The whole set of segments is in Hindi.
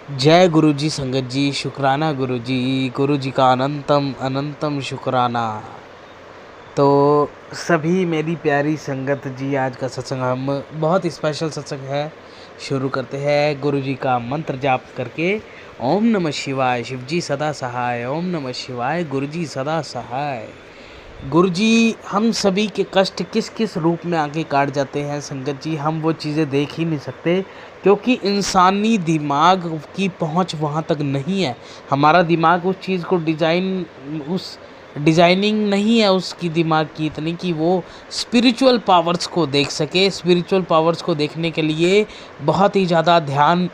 जय गुरु जी संगत जी, शुक्राना गुरु जी का अनंतम अनंतम शुक्राना। तो सभी मेरी प्यारी संगत जी, आज का सत्संग हम बहुत स्पेशल सत्संग है। शुरू करते हैं गुरु जी का मंत्र जाप करके। ओम नमः शिवाय, शिव जी सदा सहाय। ओम नमः शिवाय, गुरु जी सदा सहाय। गुरु जी हम सभी के कष्ट किस किस रूप में आके काट जाते हैं संगत जी, हम वो चीज़ें देख ही नहीं सकते, क्योंकि इंसानी दिमाग की पहुंच वहां तक नहीं है। हमारा दिमाग उस चीज़ को उस डिज़ाइनिंग नहीं है उसकी दिमाग की इतनी कि वो स्पिरिचुअल पावर्स को देख सके। स्पिरिचुअल पावर्स को देखने के लिए बहुत ही ज़्यादा ध्यान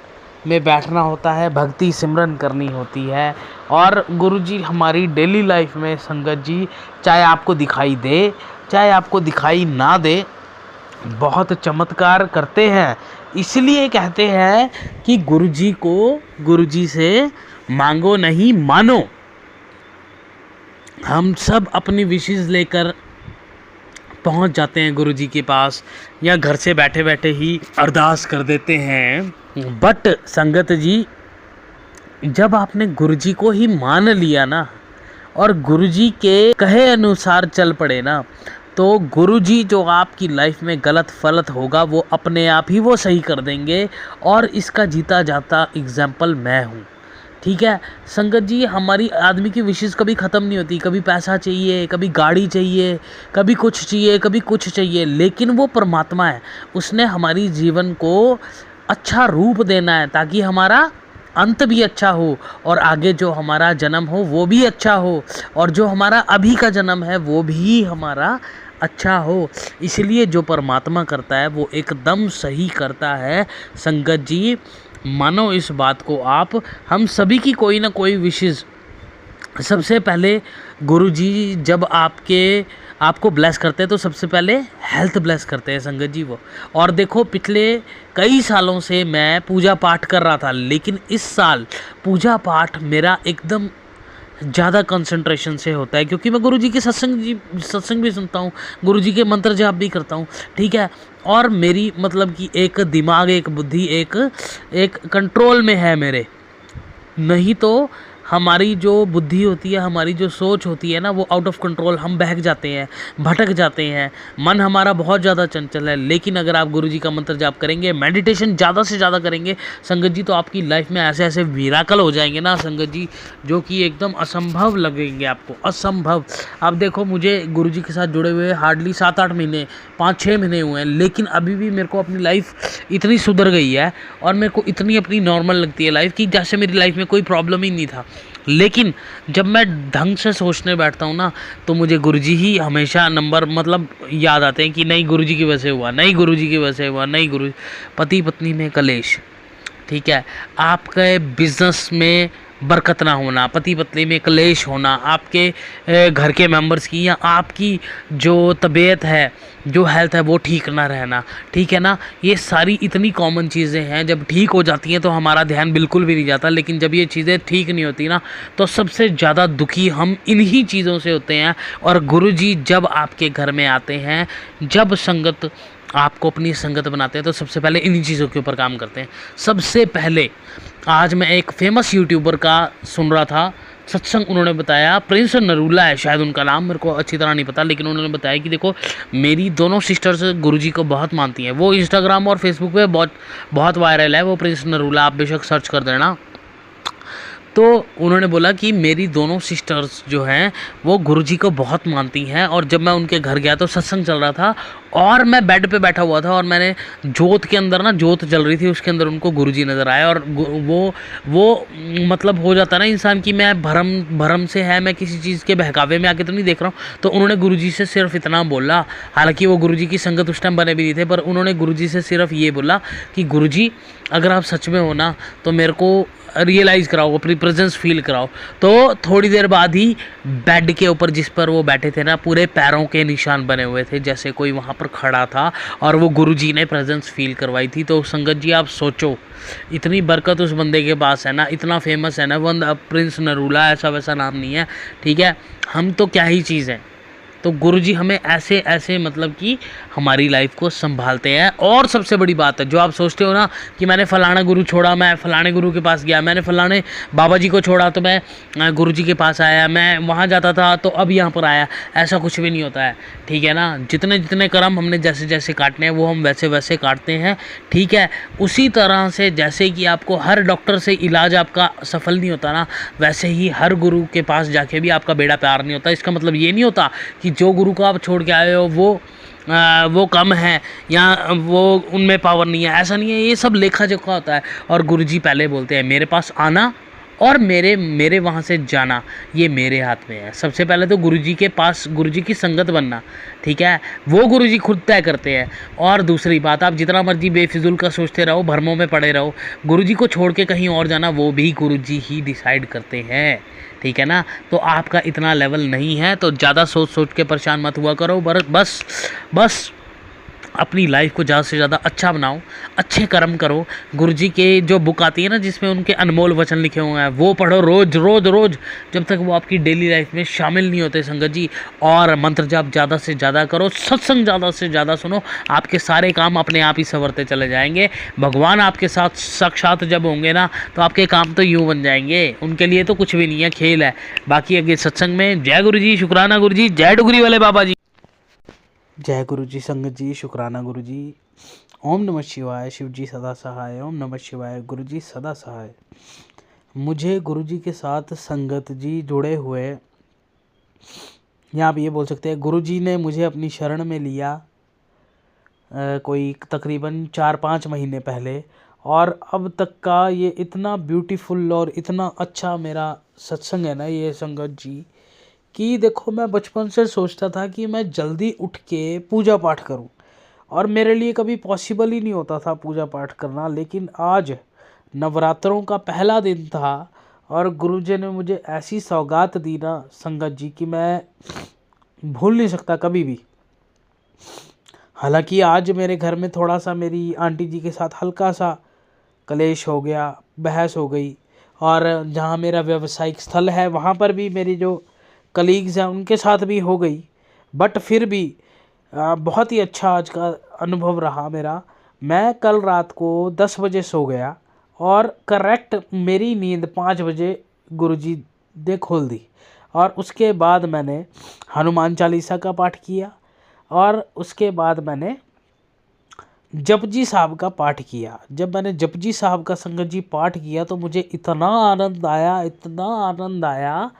में बैठना होता है, भक्ति सिमरन करनी होती है। और गुरुजी हमारी डेली लाइफ में संगत जी, चाहे आपको दिखाई दे चाहे आपको दिखाई ना दे, बहुत चमत्कार करते हैं। इसलिए कहते हैं कि गुरुजी से मांगो नहीं मानो। हम सब अपनी विशेष लेकर पहुंच जाते हैं गुरुजी के पास, या घर से बैठे बैठे ही अरदास कर देते हैं। बट संगत जी, जब आपने गुरुजी को ही मान लिया ना और गुरुजी के कहे अनुसार चल पड़े ना, तो गुरुजी जो आपकी लाइफ में गलत फलत होगा वो अपने आप ही वो सही कर देंगे। और इसका जीता जाता एग्जाम्पल मैं हूँ। ठीक है संगत जी, हमारी आदमी की विशेष कभी ख़त्म नहीं होती। कभी पैसा चाहिए, कभी गाड़ी चाहिए, कभी कुछ चाहिए, कभी कुछ चाहिए, लेकिन वो परमात्मा है। उसने हमारी जीवन को अच्छा रूप देना है ताकि हमारा अंत भी अच्छा हो और आगे जो हमारा जन्म हो वो भी अच्छा हो, और जो हमारा अभी का जन्म है वो भी हमारा अच्छा हो। इसलिए जो परमात्मा करता है वो एकदम सही करता है संगत जी। मानो इस बात को आप। हम सभी की कोई ना कोई विशेष, सबसे पहले गुरुजी जब आपको ब्लेस करते हैं तो सबसे पहले हेल्थ ब्लेस करते हैं संगत जी वो। और देखो, पिछले कई सालों से मैं पूजा पाठ कर रहा था, लेकिन इस साल पूजा पाठ मेरा एकदम ज़्यादा कंसंट्रेशन से होता है, क्योंकि मैं गुरुजी के सत्संग भी सुनता हूँ, गुरुजी के मंत्र जाप भी करता हूँ। ठीक है, और मेरी मतलब कि एक दिमाग, एक बुद्धि, एक कंट्रोल में है मेरे। नहीं तो हमारी जो बुद्धि होती है, हमारी जो सोच होती है ना, वो आउट ऑफ कंट्रोल, हम बहक जाते हैं, भटक जाते हैं। मन हमारा बहुत ज़्यादा चंचल है। लेकिन अगर आप गुरुजी का मंत्र जाप करेंगे, मेडिटेशन ज़्यादा से ज़्यादा करेंगे संगत जी, तो आपकी लाइफ में ऐसे ऐसे मिराकल हो जाएंगे ना संगत जी, जो कि एकदम असंभव लगेंगे आपको, असंभव। आप देखो, मुझे गुरुजी के साथ जुड़े हुए हार्डली 7-8 महीने, 5-6 महीने हुए हैं, लेकिन अभी भी मेरे को अपनी लाइफ इतनी सुधर गई है और मेरे को इतनी अपनी नॉर्मल लगती है लाइफ कि जैसे मेरी लाइफ में कोई प्रॉब्लम ही नहीं था। लेकिन जब मैं ढंग से सोचने बैठता हूँ ना, तो मुझे गुरुजी ही हमेशा नंबर मतलब याद आते हैं कि नहीं गुरुजी की वजह से हुआ, नहीं गुरुजी की वजह से हुआ, नहीं गुरु। पति पत्नी में कलेश, ठीक है, आपके बिजनेस में बरकत ना होना, पति पत्नी में क्लेश होना, आपके घर के मेंबर्स की या आपकी जो तबीयत है, जो हेल्थ है वो ठीक ना रहना, ठीक है ना। ये सारी इतनी कॉमन चीज़ें हैं, जब ठीक हो जाती हैं तो हमारा ध्यान बिल्कुल भी नहीं जाता। लेकिन जब ये चीज़ें ठीक नहीं होती ना, तो सबसे ज़्यादा दुखी हम इन्हीं चीज़ों से होते हैं। और गुरुजी जब आपके घर में आते हैं, जब संगत आपको अपनी संगत बनाते हैं, तो सबसे पहले इन्हीं चीज़ों के ऊपर काम करते हैं। सबसे पहले आज मैं एक फेमस यूट्यूबर का सुन रहा था सत्संग, उन्होंने बताया, प्रिंस नरूला है शायद उनका नाम, मेरे को अच्छी तरह नहीं पता, लेकिन उन्होंने बताया कि देखो, मेरी दोनों सिस्टर्स गुरुजी को बहुत मानती हैं। वो इंस्टाग्राम और फेसबुक पे बहुत वायरल है वो प्रिंस नरूला, आप बेशक सर्च कर देना। तो उन्होंने बोला कि मेरी दोनों सिस्टर्स जो हैं वो गुरुजी को बहुत मानती हैं। और जब मैं उनके घर गया तो सत्संग चल रहा था और मैं बेड पे बैठा हुआ था, और मैंने जोत के अंदर ना, जोत जल रही थी, उसके अंदर उनको गुरुजी नज़र आए। और वो मतलब हो जाता ना इंसान की, मैं भरम से है, मैं किसी चीज़ के बहकावे में आके तो नहीं देख रहा हूँ। तो उन्होंने गुरुजी से सिर्फ इतना बोला, हालांकि वो गुरुजी की संगत उस टाइम बने भी नहीं थे, पर उन्होंने गुरुजी से सिर्फ ये बोला कि गुरुजी अगर आप सच में हो ना, तो मेरे को रियलाइज़ कराओ, अपनी प्रेजेंस फील कराओ। तो थोड़ी देर बाद ही बेड के ऊपर जिस पर वो बैठे थे ना, पूरे पैरों के निशान बने हुए थे, जैसे कोई वहाँ पर खड़ा था, और वो गुरुजी ने प्रेजेंस फील करवाई थी। तो संगत जी आप सोचो, इतनी बरकत उस बंदे के पास है ना, इतना फेमस है ना वो प्रिंस नरूला, ऐसा वैसा नाम नहीं है, ठीक है। हम तो क्या ही चीज़ है। तो गुरुजी हमें ऐसे ऐसे मतलब कि हमारी लाइफ को संभालते हैं। और सबसे बड़ी बात है, जो आप सोचते हो ना कि मैंने फलाना गुरु छोड़ा, मैं फलाने गुरु के पास गया, मैंने फलाने बाबा जी को छोड़ा तो मैं गुरुजी के पास आया, मैं वहाँ जाता था तो अब यहाँ पर आया, ऐसा कुछ भी नहीं होता है। ठीक है ना, जितने जितने कर्म हमने जैसे जैसे काटने हैं वो हम वैसे वैसे काटते हैं। ठीक है, उसी तरह से जैसे कि आपको हर डॉक्टर से इलाज आपका सफल नहीं होता ना, वैसे ही हर गुरु के पास जाके भी आपका बेड़ा पार नहीं होता। इसका मतलब ये नहीं होता कि जो गुरु को आप छोड़ के आए हो वो कम है या वो उनमें पावर नहीं है, ऐसा नहीं है। ये सब लेखा जोखा होता है। और गुरुजी पहले बोलते हैं मेरे पास आना और मेरे वहाँ से जाना, ये मेरे हाथ में है। सबसे पहले तो गुरुजी के पास, गुरुजी की संगत बनना, ठीक है, वो गुरुजी खुद तय करते हैं। और दूसरी बात, आप जितना मर्जी बेफिजूल का सोचते रहो, भ्रमों में पड़े रहो, गुरुजी को छोड़ के कहीं और जाना वो भी गुरुजी ही डिसाइड करते हैं। ठीक है ना, तो आपका इतना लेवल नहीं है तो ज़्यादा सोच सोच के परेशान मत हुआ करो। बस अपनी लाइफ को ज़्यादा से ज़्यादा अच्छा बनाओ, अच्छे कर्म करो। गुरुजी के जो बुक आती है ना जिसमें उनके अनमोल वचन लिखे हुए हैं वो पढ़ो रोज़ रोज़ रोज़, जब तक वो आपकी डेली लाइफ में शामिल नहीं होते संगत जी। और मंत्र जाप ज़्यादा से ज़्यादा करो, सत्संग ज़्यादा से ज़्यादा सुनो, आपके सारे काम अपने आप ही संवरते चले जाएंगे। भगवान आपके साथ साक्षात जब होंगे ना तो आपके काम तो यूँ बन जाएंगे, उनके लिए तो कुछ भी नहीं है, खेल है। बाकी अगले सत्संग में जय गुरु जी, शुक्राना गुरु जी, जय डुगरी वाले बाबा जी। जय गुरु जी संगत जी, शुक्राना गुरु जी। ओम नमः शिवाय, शिव जी सदा सहाय। ओम नमः शिवाय, गुरु जी सदा सहाय। मुझे गुरु जी के साथ संगत जी जुड़े हुए, या आप ये बोल सकते हैं गुरु जी ने मुझे अपनी शरण में लिया कोई तकरीबन 4-5 महीने पहले। और अब तक का ये इतना ब्यूटीफुल और इतना अच्छा मेरा सत्संग है ना ये संगत जी, कि देखो मैं बचपन से सोचता था कि मैं जल्दी उठ के पूजा पाठ करूं, और मेरे लिए कभी पॉसिबल ही नहीं होता था पूजा पाठ करना। लेकिन आज नवरात्रों का पहला दिन था और गुरुजी ने मुझे ऐसी सौगात दी ना संगत जी की मैं भूल नहीं सकता कभी भी। हालांकि आज मेरे घर में थोड़ा सा मेरी आंटी जी के साथ हल्का सा कलेश हो गया, बहस हो गई, और जहाँ मेरा व्यावसायिक स्थल है वहाँ पर भी मेरी जो कलीग्स हैं उनके साथ भी हो गई। बट फिर भी बहुत ही अच्छा आज का अनुभव रहा मेरा। मैं कल रात को 10 बजे सो गया और करेक्ट मेरी नींद 5 बजे गुरुजी ने खोल दी। और उसके बाद मैंने हनुमान चालीसा का पाठ किया और उसके बाद मैंने जपजी साहब का पाठ किया। जब मैंने जपजी साहब का संगत जी पाठ किया तो मुझे इतना आनंद आया, इतना आनंद आया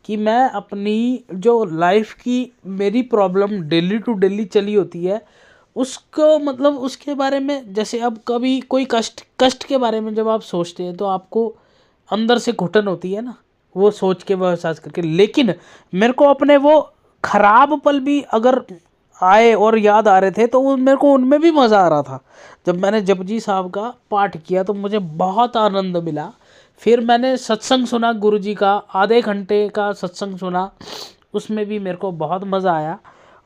कि मैं अपनी जो लाइफ की मेरी प्रॉब्लम डेली टू डेली चली होती है उसको, मतलब उसके बारे में, जैसे अब कभी कोई कष्ट के बारे में जब आप सोचते हैं तो आपको अंदर से घुटन होती है ना, वो सोच के, वो एहसास करके। लेकिन मेरे को अपने वो खराब पल भी अगर आए और याद आ रहे थे तो मेरे को उनमें भी मज़ा आ रहा था। जब मैंने जपजी साहब का पाठ किया तो मुझे बहुत आनंद मिला। फिर मैंने सत्संग सुना गुरुजी का, आधे घंटे का सत्संग सुना, उसमें भी मेरे को बहुत मज़ा आया।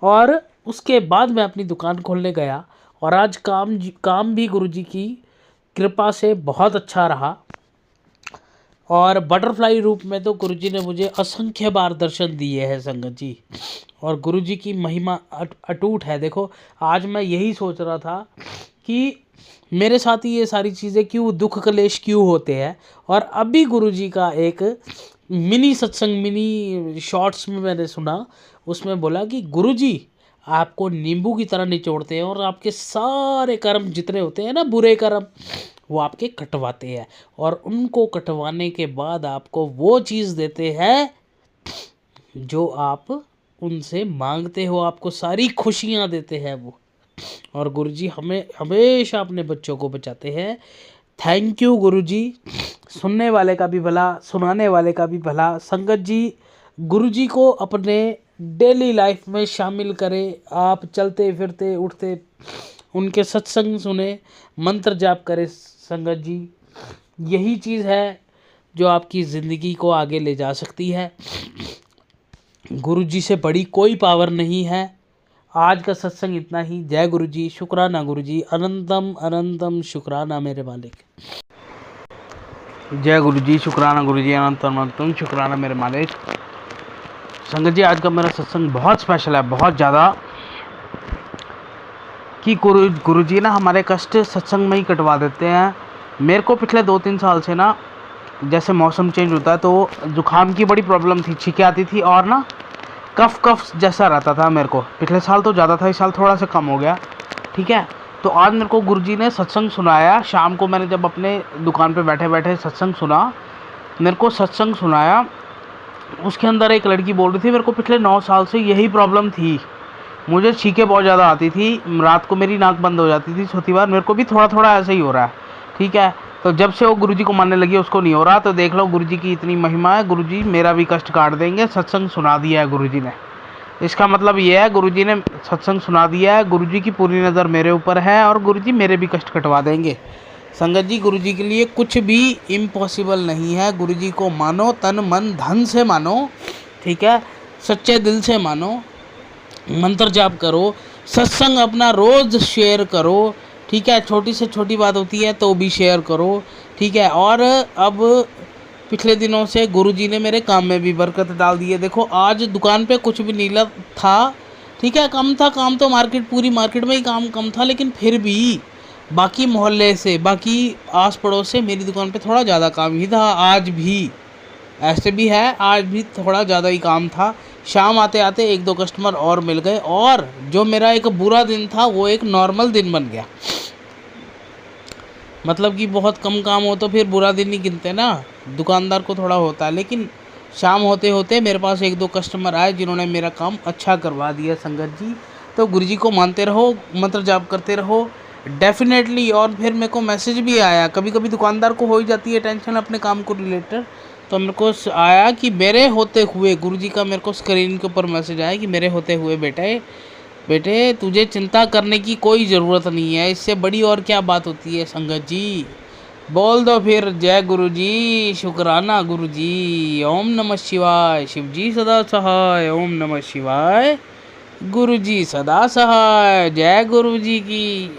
और उसके बाद मैं अपनी दुकान खोलने गया और आज काम भी गुरुजी की कृपा से बहुत अच्छा रहा। और बटरफ्लाई रूप में तो गुरुजी ने मुझे असंख्य बार दर्शन दिए हैं संगत जी, और गुरुजी की महिमा अटूट है। देखो आज मैं यही सोच रहा था कि मेरे साथ ही ये सारी चीज़ें क्यों, दुख कलेश क्यों होते हैं। और अभी गुरुजी का एक मिनी सत्संग, मिनी शॉर्ट्स में मैंने सुना, उसमें बोला कि गुरुजी आपको नींबू की तरह निचोड़ते हैं और आपके सारे कर्म जितने होते हैं ना बुरे कर्म, वो आपके कटवाते हैं, और उनको कटवाने के बाद आपको वो चीज़ देते हैं जो आप उनसे मांगते हो, आपको सारी खुशियाँ देते हैं वो। और गुरुजी हमें हमेशा अपने बच्चों को बचाते हैं। थैंक यू गुरुजी, सुनने वाले का भी भला, सुनाने वाले का भी भला। संगत जी गुरुजी को अपने डेली लाइफ में शामिल करें। आप चलते फिरते उठते उनके सत्संग सुने, मंत्र जाप करें संगत जी। यही चीज़ है जो आपकी ज़िंदगी को आगे ले जा सकती है। गुरुजी से बड़ी कोई पावर नहीं है। आज का सत्संग इतना ही। जय गुरुजी, शुक्राना गुरुजी, अनंतम अनंतम शुक्राना मेरे मालिक। जय गुरुजी, शुक्राना गुरुजी, अनंतम अनंतम शुक्राना मेरे मालिक। संगत जी आज का मेरा सत्संग बहुत स्पेशल है, बहुत ज़्यादा, कि गुरुजी ना हमारे कष्ट सत्संग में ही कटवा देते हैं। मेरे को पिछले 2-3 साल से ना, जैसे मौसम चेंज होता है तो जुकाम की बड़ी प्रॉब्लम थी, छींकें आती थी और ना कफ जैसा रहता था मेरे को। पिछले साल तो ज़्यादा था, इस साल थोड़ा सा कम हो गया, ठीक है। तो आज मेरे को गुरुजी ने सत्संग सुनाया। शाम को मैंने जब अपने दुकान पे बैठे बैठे सत्संग सुना, मेरे को सत्संग सुनाया, उसके अंदर एक लड़की बोल रही थी मेरे को पिछले 9 साल से यही प्रॉब्लम थी, मुझे छींकें बहुत ज़्यादा आती थी, रात को मेरी नाक बंद हो जाती थी सोती बार, मेरे को भी थोड़ा थोड़ा ऐसा ही हो रहा है, ठीक है। तो जब से वो गुरुजी को मानने लगी उसको नहीं हो रहा। तो देख लो गुरुजी की इतनी महिमा है, गुरुजी मेरा भी कष्ट काट देंगे। सत्संग सुना दिया है गुरुजी ने, इसका मतलब ये है गुरुजी ने सत्संग सुना दिया है, गुरुजी की पूरी नज़र मेरे ऊपर है और गुरुजी मेरे भी कष्ट कटवा देंगे। संगत जी गुरुजी के लिए कुछ भी इम्पॉसिबल नहीं है। गुरुजी को मानो, तन मन धन से मानो, ठीक है, सच्चे दिल से मानो, मंत्र जाप करो, सत्संग अपना रोज़ शेयर करो, ठीक है। छोटी से छोटी बात होती है तो भी शेयर करो, ठीक है। और अब पिछले दिनों से गुरुजी ने मेरे काम में भी बरकत डाल दी है। देखो आज दुकान पे कुछ भी नीला था, ठीक है, कम था काम, तो पूरी मार्केट में ही काम कम था, लेकिन फिर भी बाकी मोहल्ले से, बाकी आस पड़ोस से मेरी दुकान पे थोड़ा ज़्यादा काम ही था। आज भी ऐसे भी है, आज भी थोड़ा ज़्यादा ही काम था। शाम आते आते 1-2 कस्टमर और मिल गए और जो मेरा एक बुरा दिन था वो एक नॉर्मल दिन बन गया। मतलब कि बहुत कम काम हो तो फिर बुरा दिन नहीं गिनते ना, दुकानदार को थोड़ा होता है। लेकिन शाम होते होते मेरे पास 1-2 कस्टमर आए जिन्होंने मेरा काम अच्छा करवा दिया। संगत जी तो गुरुजी को मानते रहो, मंत्र जाप करते रहो डेफिनेटली। और फिर मेरे को मैसेज भी आया, कभी कभी दुकानदार को हो ही जाती है टेंशन अपने काम को रिलेटेड, तो मेरे को आया कि मेरे होते हुए गुरुजी का मेरे को स्क्रीन के ऊपर मैसेज आया कि मेरे होते हुए बेटे तुझे चिंता करने की कोई ज़रूरत नहीं है, इससे बड़ी और क्या बात होती है। संगत जी बोल दो फिर जय गुरुजी, शुक्राना गुरुजी, ओम नमः शिवाय, शिवजी सदा सहाय, ओम नमः शिवाय, गुरुजी सदा सहाय, जय गुरुजी की।